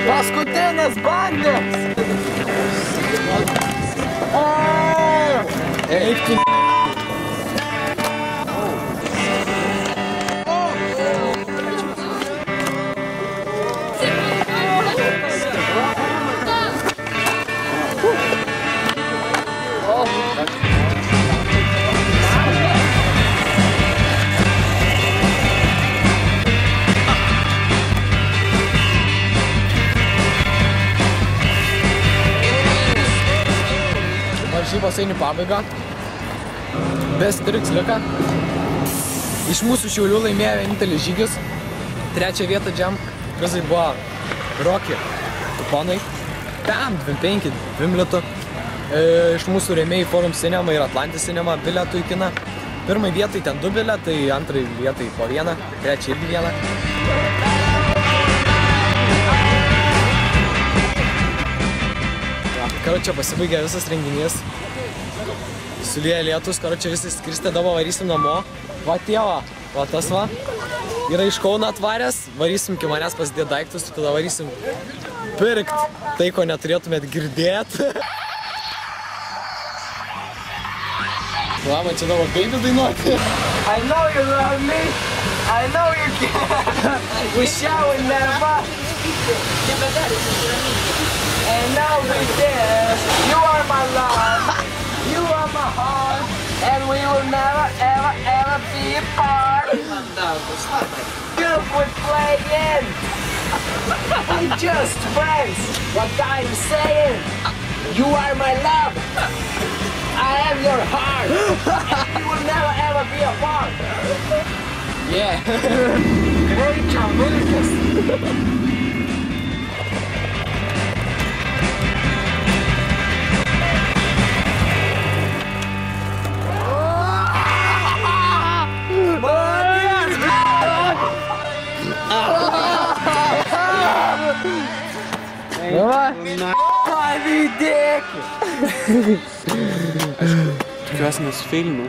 Paskutinis bandas! Eik tu. Varžybos eini pabaigą. Bestriks lieka. Iš mūsų Šiaulių laimėjo vienintelis žygis. 3 vietą džem. Prizai buvo Rocky kuponai. Tam 25, 2 litų. Iš mūsų rėmėjai Forum Cinema ir Atlantis Cinema bilietų į kiną. 1 vietai ten 2 bilietai, 2 vietai po 1, 3 irgi 1. Karočią pasibaigė visas renginys. Sulieja lietus, karočią visi skirstė, dabar varysim namo. Va tėva, va tas va. Yra iš Kauno atvaręs, varysim iki manęs pasidėti daiktus, tada varysim pirkt tai, ko neturėtumėt girdėti. Va, man čia dabar baby dainuoti. I know you love me, I know you can. We shall never. And now we did. You are my love, you are my heart, and we will never, ever, ever be apart. You quit playing. We're just friends. What I'm saying? You are my love. I am your heart. We will never, ever be apart. Yeah. Great job, Lucas. Tikiuosi nesufeilinu.